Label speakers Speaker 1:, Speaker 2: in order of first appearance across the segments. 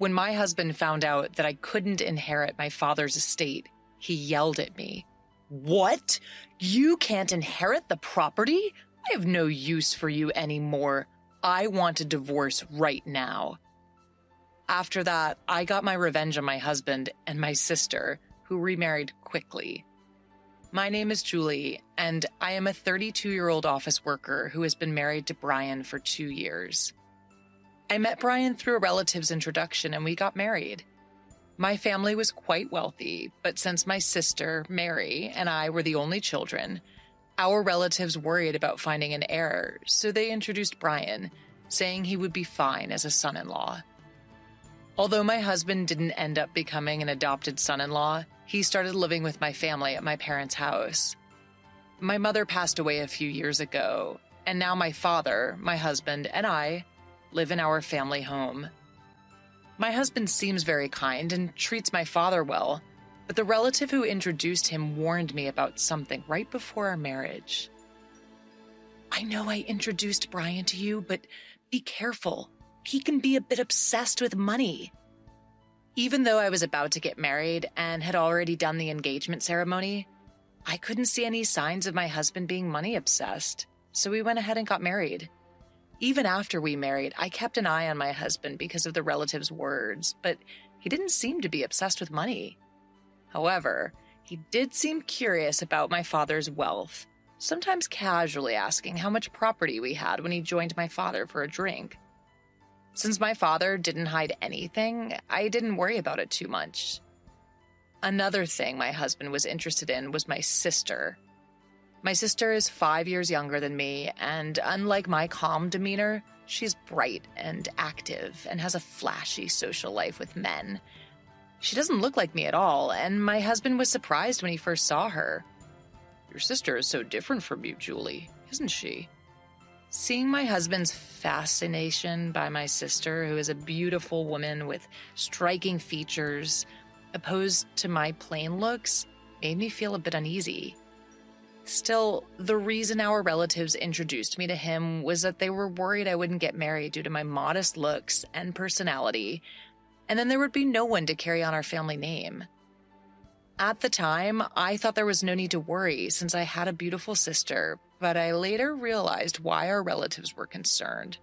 Speaker 1: When my husband found out that I couldn't inherit my father's estate, he yelled at me. "What? You can't inherit the property? I have no use for you anymore. I want a divorce right now." After that, I got my revenge on my husband and my sister, who remarried quickly. My name is Julie, and I am a 32-year-old office worker who has been married to Brian for 2 years. I met Brian through a relative's introduction, and we got married. My family was quite wealthy, but since my sister, Mary, and I were the only children, our relatives worried about finding an heir, so they introduced Brian, saying he would be fine as a son-in-law. Although my husband didn't end up becoming an adopted son-in-law, he started living with my family at my parents' house. My mother passed away a few years ago, and now my father, my husband, and I live in our family home. My husband seems very kind and treats my father well, but the relative who introduced him warned me about something right before our marriage. "I know I introduced Brian to you, but be careful. He can be a bit obsessed with money." Even though I was about to get married and had already done the engagement ceremony, I couldn't see any signs of my husband being money obsessed, so we went ahead and got married. Even after we married, I kept an eye on my husband because of the relative's words, but he didn't seem to be obsessed with money. However, he did seem curious about my father's wealth, sometimes casually asking how much property we had when he joined my father for a drink. Since my father didn't hide anything, I didn't worry about it too much. Another thing my husband was interested in was my sister. My sister is 5 years younger than me, and unlike my calm demeanor, she's bright and active and has a flashy social life with men. She doesn't look like me at all, and my husband was surprised when he first saw her. "Your sister is so different from you, Julie, isn't she?" Seeing my husband's fascination by my sister, who is a beautiful woman with striking features, opposed to my plain looks, made me feel a bit uneasy. Still, the reason our relatives introduced me to him was that they were worried I wouldn't get married due to my modest looks and personality, and then there would be no one to carry on our family name. At the time, I thought there was no need to worry since I had a beautiful sister, but I later realized why our relatives were concerned.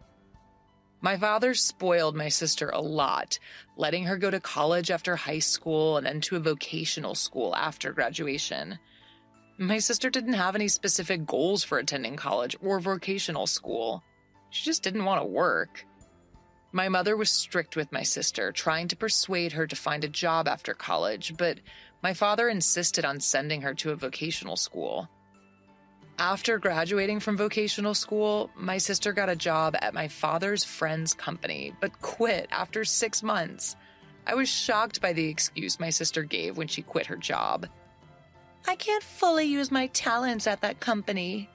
Speaker 1: My father spoiled my sister a lot, letting her go to college after high school and then to a vocational school after graduation. My sister didn't have any specific goals for attending college or vocational school. She just didn't want to work. My mother was strict with my sister, trying to persuade her to find a job after college, but my father insisted on sending her to a vocational school. After graduating from vocational school, my sister got a job at my father's friend's company, but quit after 6 months. I was shocked by the excuse my sister gave when she quit her job. "I can't fully use my talents at that company."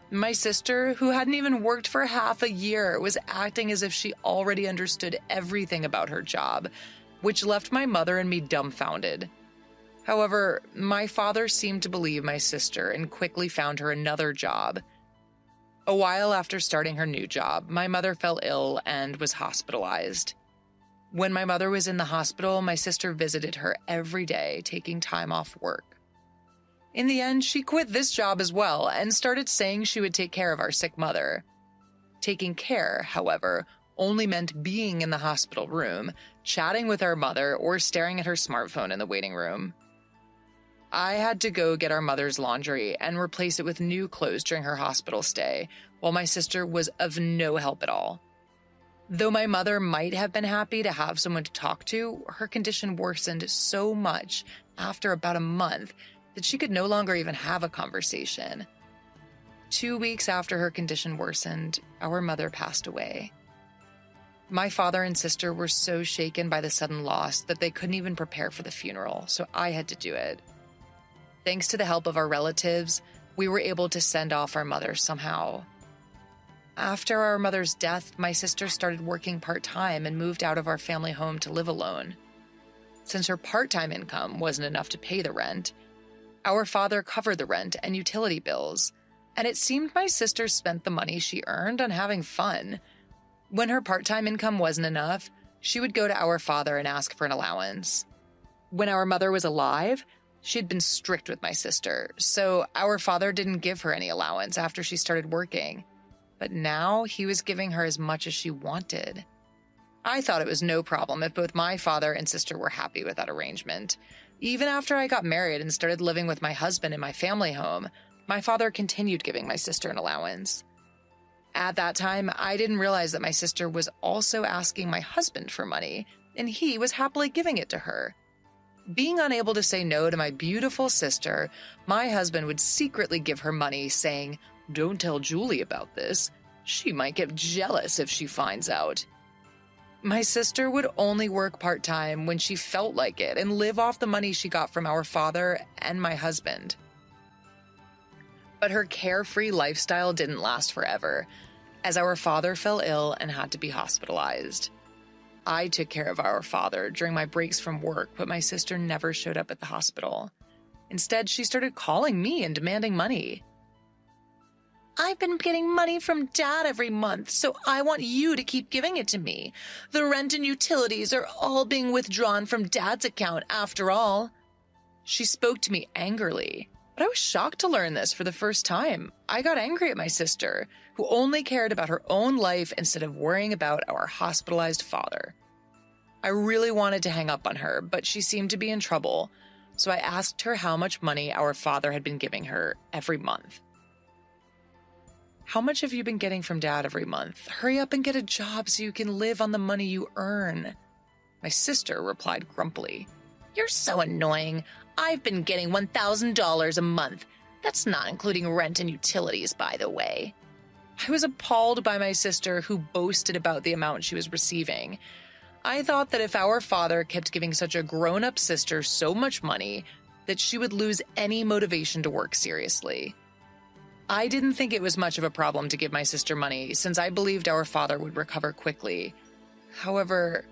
Speaker 1: My sister, who hadn't even worked for half a year, was acting as if she already understood everything about her job, which left my mother and me dumbfounded. However, my father seemed to believe my sister and quickly found her another job. A while after starting her new job, my mother fell ill and was hospitalized. When my mother was in the hospital, my sister visited her every day, taking time off work. In the end, she quit this job as well and started saying she would take care of our sick mother. Taking care, however, only meant being in the hospital room, chatting with our mother, or staring at her smartphone in the waiting room. I had to go get our mother's laundry and replace it with new clothes during her hospital stay, while my sister was of no help at all. Though my mother might have been happy to have someone to talk to, her condition worsened so much after about a month that she could no longer even have a conversation. 2 weeks after her condition worsened, our mother passed away. My father and sister were so shaken by the sudden loss that they couldn't even prepare for the funeral, so I had to do it. Thanks to the help of our relatives, we were able to send off our mother somehow. After our mother's death, my sister started working part-time and moved out of our family home to live alone. Since her part-time income wasn't enough to pay the rent, our father covered the rent and utility bills, and it seemed my sister spent the money she earned on having fun. When her part-time income wasn't enough, She would go to our father and ask for an allowance. When our mother was alive, she'd been strict with my sister, so our father didn't give her any allowance after she started working. But now he was giving her as much as she wanted. I thought it was no problem if both my father and sister were happy with that arrangement. Even after I got married and started living with my husband in my family home, my father continued giving my sister an allowance. At that time, I didn't realize that my sister was also asking my husband for money, and he was happily giving it to her. Being unable to say no to my beautiful sister, my husband would secretly give her money, saying, "Don't tell Julie about this. She might get jealous if she finds out." My sister would only work part-time when she felt like it and live off the money she got from our father and my husband. But her carefree lifestyle didn't last forever, as our father fell ill and had to be hospitalized. I took care of our father during my breaks from work, but my sister never showed up at the hospital. Instead, she started calling me and demanding money. "I've been getting money from Dad every month, so I want you to keep giving it to me. The rent and utilities are all being withdrawn from Dad's account after all." She spoke to me angrily, but I was shocked to learn this for the first time. I got angry at my sister, who only cared about her own life instead of worrying about our hospitalized father. I really wanted to hang up on her, but she seemed to be in trouble, so I asked her how much money our father had been giving her every month. "How much have you been getting from Dad every month? Hurry up and get a job so you can live on the money you earn." My sister replied grumpily. "You're so annoying. I've been getting $1,000 a month. That's not including rent and utilities, by the way." I was appalled by my sister, who boasted about the amount she was receiving. I thought that if our father kept giving such a grown-up sister so much money, that she would lose any motivation to work seriously. I didn't think it was much of a problem to give my sister money, since I believed our father would recover quickly. However,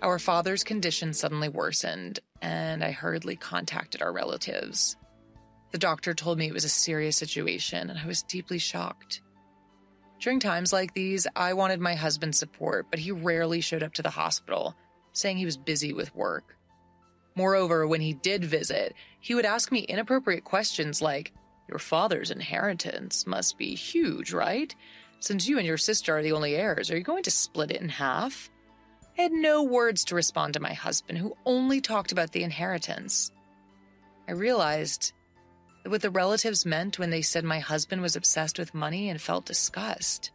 Speaker 1: our father's condition suddenly worsened, and I hurriedly contacted our relatives. The doctor told me it was a serious situation, and I was deeply shocked. During times like these, I wanted my husband's support, but he rarely showed up to the hospital, saying he was busy with work. Moreover, when he did visit, he would ask me inappropriate questions like, "Your father's inheritance must be huge, right? Since you and your sister are the only heirs, are you going to split it in half?" I had no words to respond to my husband, who only talked about the inheritance. I realized that what the relatives meant when they said my husband was obsessed with money and felt disgust.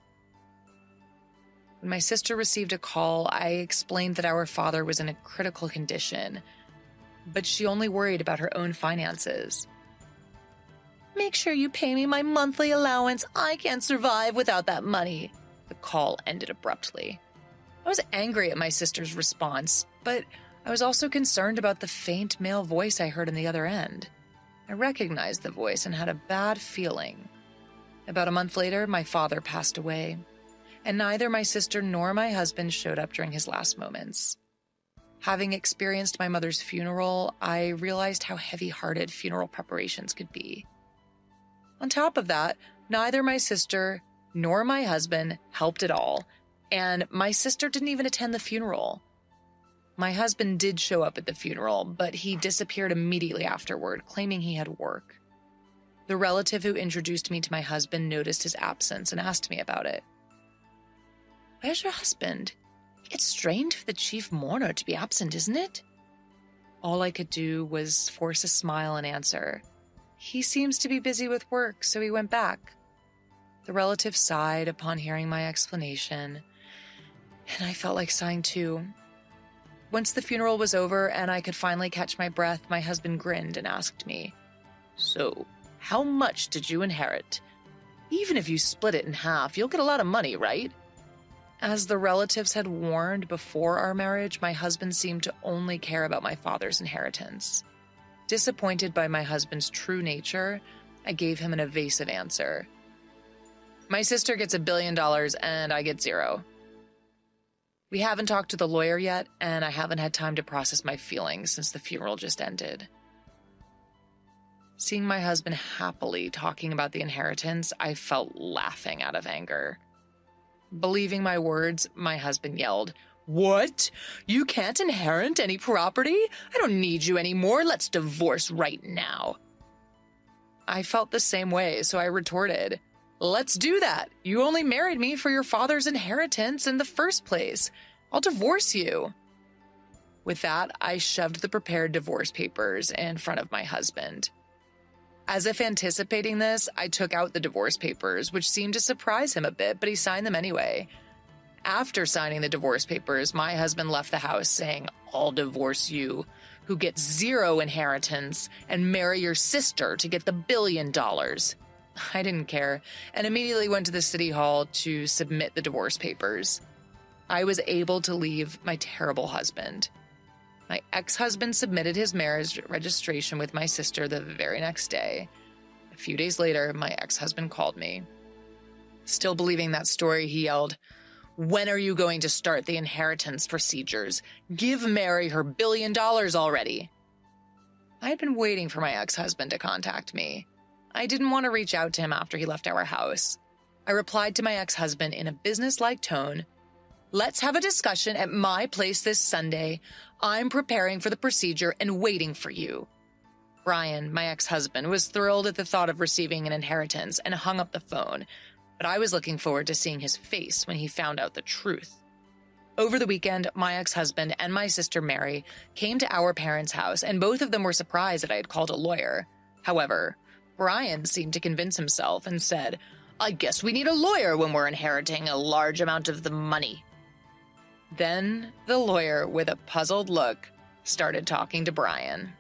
Speaker 1: When my sister received a call, I explained that our father was in a critical condition, but she only worried about her own finances. "Make sure you pay me my monthly allowance. I can't survive without that money." The call ended abruptly. I was angry at my sister's response, but I was also concerned about the faint male voice I heard on the other end. I recognized the voice and had a bad feeling. About a month later, my father passed away, and neither my sister nor my husband showed up during his last moments. Having experienced my mother's funeral, I realized how heavy-hearted funeral preparations could be. On top of that, neither my sister nor my husband helped at all, and my sister didn't even attend the funeral. My husband did show up at the funeral, but he disappeared immediately afterward, claiming he had work. The relative who introduced me to my husband noticed his absence and asked me about it. "Where's your husband? It's strange for the chief mourner to be absent, isn't it?" All I could do was force a smile and answer, "He seems to be busy with work, so he went back." The relative sighed upon hearing my explanation, and I felt like sighing too. Once the funeral was over and I could finally catch my breath, my husband grinned and asked me, "So, how much did you inherit? Even if you split it in half, you'll get a lot of money, right?" As the relatives had warned before our marriage, my husband seemed to only care about my father's inheritance. Disappointed by my husband's true nature, I gave him an evasive answer. "My sister gets $1 billion and I get zero. We haven't talked to the lawyer yet, and I haven't had time to process my feelings since the funeral just ended." Seeing my husband happily talking about the inheritance, I felt laughing out of anger. Believing my words, my husband yelled, What? You can't inherit any property? I don't need you anymore. Let's divorce right now. I felt the same way, so I retorted, let's do that. You only married me for your father's inheritance in the first place. I'll divorce you. With that, I shoved the prepared divorce papers in front of my husband. As if anticipating this, I took out the divorce papers, which seemed to surprise him a bit, but he signed them anyway. After signing the divorce papers, my husband left the house saying, I'll divorce you, who gets zero inheritance, and marry your sister to get the $1 billion. I didn't care, and immediately went to the city hall to submit the divorce papers. I was able to leave my terrible husband. My ex-husband submitted his marriage registration with my sister the very next day. A few days later, my ex-husband called me. Still believing that story, he yelled, when are you going to start the inheritance procedures? Give Mary her $1 billion already. I had been waiting for my ex-husband to contact me. I didn't want to reach out to him after he left our house. I replied to my ex-husband in a business-like tone, let's have a discussion at my place this Sunday. I'm preparing for the procedure and waiting for you. Brian, my ex-husband, was thrilled at the thought of receiving an inheritance and hung up the phone, but I was looking forward to seeing his face when he found out the truth. Over the weekend, my ex-husband and my sister Mary came to our parents' house, and both of them were surprised that I had called a lawyer. However, Brian seemed to convince himself and said, I guess we need a lawyer when we're inheriting a large amount of the money. Then the lawyer, with a puzzled look, started talking to Brian.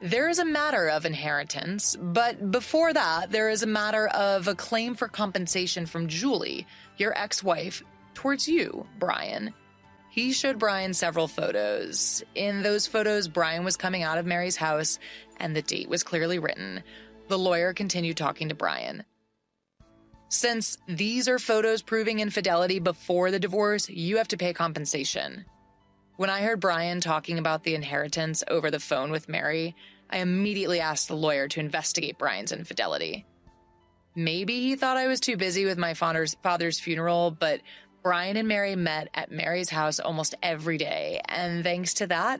Speaker 1: There is a matter of inheritance, but before that, there is a matter of a claim for compensation from Julie, your ex-wife, towards you, Brian. He showed Brian several photos. In those photos, Brian was coming out of Mary's house, and the date was clearly written. The lawyer continued talking to Brian. Since these are photos proving infidelity before the divorce, you have to pay compensation. When I heard Brian talking about the inheritance over the phone with Mary, I immediately asked the lawyer to investigate Brian's infidelity. Maybe he thought I was too busy with my father's funeral, but Brian and Mary met at Mary's house almost every day, and thanks to that,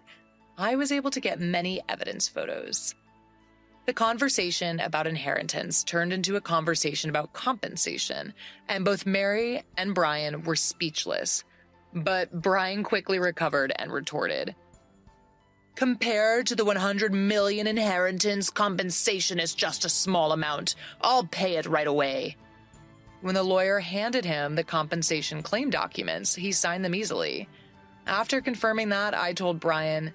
Speaker 1: I was able to get many evidence photos. The conversation about inheritance turned into a conversation about compensation, and both Mary and Brian were speechless. But Brian quickly recovered and retorted, compared to the $100 million inheritance, compensation is just a small amount. I'll pay it right away. When the lawyer handed him the compensation claim documents, he signed them easily. After confirming that, I told Brian,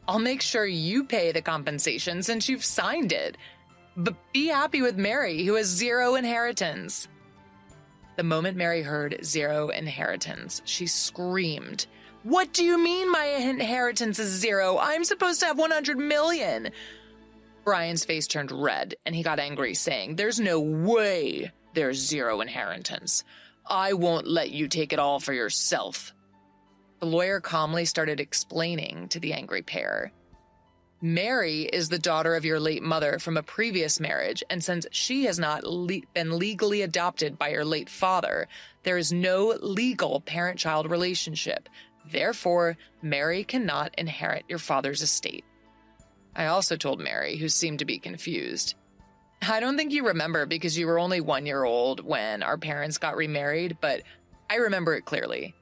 Speaker 1: I'll make sure you pay the compensation since you've signed it. But be happy with Mary, who has zero inheritance. The moment Mary heard zero inheritance, she screamed, What do you mean my inheritance is zero? I'm supposed to have $100 million. Brian's face turned red, and he got angry, saying, There's no way there's zero inheritance. I won't let you take it all for yourself. The lawyer calmly started explaining to the angry pair. Mary is the daughter of your late mother from a previous marriage, and since she has not been legally adopted by your late father, there is no legal parent-child relationship. Therefore, Mary cannot inherit your father's estate. I also told Mary, who seemed to be confused. I don't think you remember because you were only 1 year old when our parents got remarried, but I remember it clearly.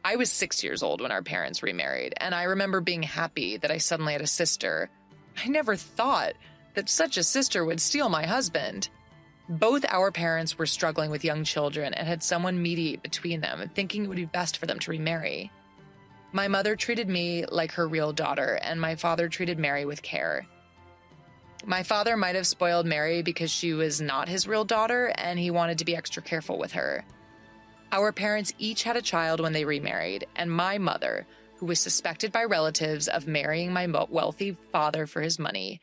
Speaker 1: I was 6 years old when our parents remarried, and I remember being happy that I suddenly had a sister. I never thought that such a sister would steal my husband. Both our parents were struggling with young children and had someone mediate between them, thinking it would be best for them to remarry. My mother treated me like her real daughter, and my father treated Mary with care. My father might have spoiled Mary because she was not his real daughter, and he wanted to be extra careful with her. Our parents each had a child when they remarried, and my mother, who was suspected by relatives of marrying my wealthy father for his money,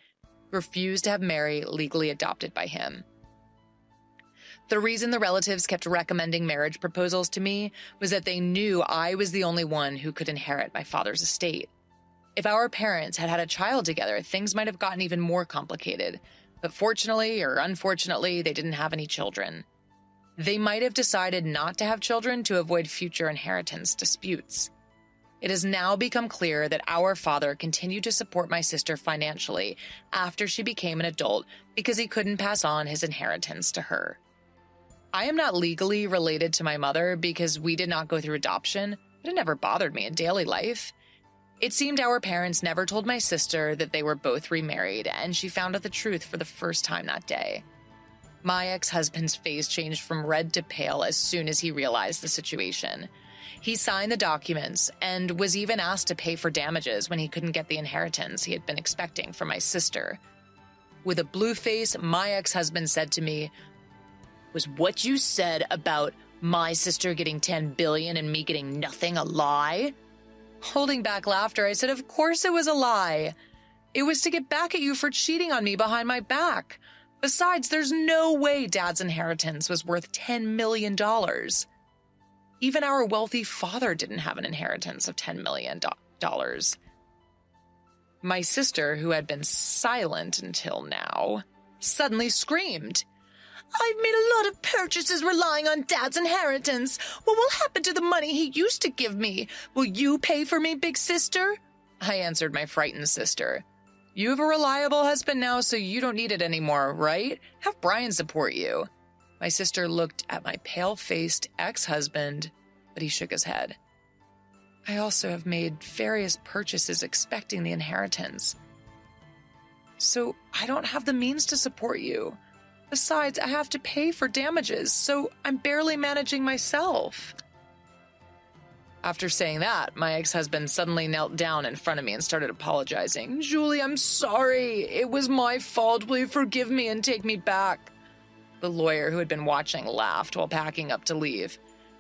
Speaker 1: refused to have Mary legally adopted by him. The reason the relatives kept recommending marriage proposals to me was that they knew I was the only one who could inherit my father's estate. If our parents had had a child together, things might have gotten even more complicated, but fortunately or unfortunately, they didn't have any children. They might have decided not to have children to avoid future inheritance disputes. It has now become clear that our father continued to support my sister financially after she became an adult because he couldn't pass on his inheritance to her. I am not legally related to my mother because we did not go through adoption, but it never bothered me in daily life. It seemed our parents never told my sister that they were both remarried, and she found out the truth for the first time that day. My ex-husband's face changed from red to pale as soon as he realized the situation. He signed the documents and was even asked to pay for damages when he couldn't get the inheritance he had been expecting from my sister. With a blue face, my ex-husband said to me, "Was what you said about my sister getting $10 billion and me getting nothing a lie?" Holding back laughter, I said, "Of course it was a lie. It was to get back at you for cheating on me behind my back. Besides, there's no way Dad's inheritance was worth $10 million. Even our wealthy father didn't have an inheritance of $10 million. My sister, who had been silent until now, suddenly screamed, "I've made a lot of purchases relying on Dad's inheritance. What will happen to the money he used to give me? Will you pay for me, big sister?" I answered my frightened sister, "You have a reliable husband now, so you don't need it anymore, right? Have Brian support you." My sister looked at my pale-faced ex-husband, but he shook his head. "I also have made various purchases expecting the inheritance. So I don't have the means to support you. Besides, I have to pay for damages, so I'm barely managing myself." After saying that, my ex-husband suddenly knelt down in front of me and started apologizing. "Julie, I'm sorry. It was my fault. Will you forgive me and take me back?" The lawyer, who had been watching, laughed while packing up to leave.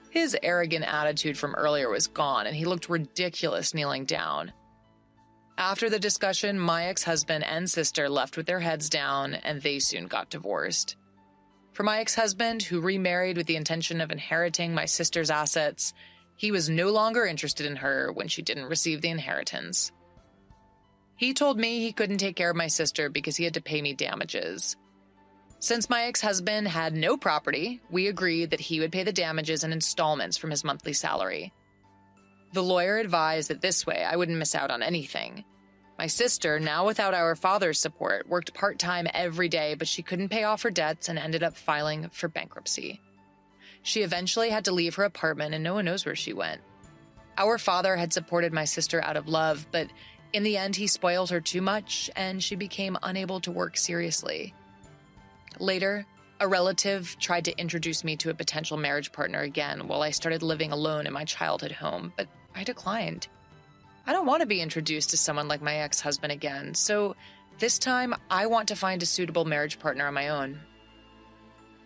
Speaker 1: His arrogant attitude from earlier was gone, and he looked ridiculous kneeling down. After the discussion, my ex-husband and sister left with their heads down, and they soon got divorced. For my ex-husband, who remarried with the intention of inheriting my sister's assets, he was no longer interested in her when she didn't receive the inheritance. He told me he couldn't take care of my sister because he had to pay me damages. Since my ex-husband had no property, we agreed that he would pay the damages in installments from his monthly salary. The lawyer advised that this way I wouldn't miss out on anything. My sister, now without our father's support, worked part-time every day, but she couldn't pay off her debts and ended up filing for bankruptcy. She eventually had to leave her apartment, and no one knows where she went. Our father had supported my sister out of love, but in the end, he spoiled her too much, and she became unable to work seriously. Later, a relative tried to introduce me to a potential marriage partner again while I started living alone in my childhood home, but I declined. I don't want to be introduced to someone like my ex-husband again, so this time I want to find a suitable marriage partner on my own.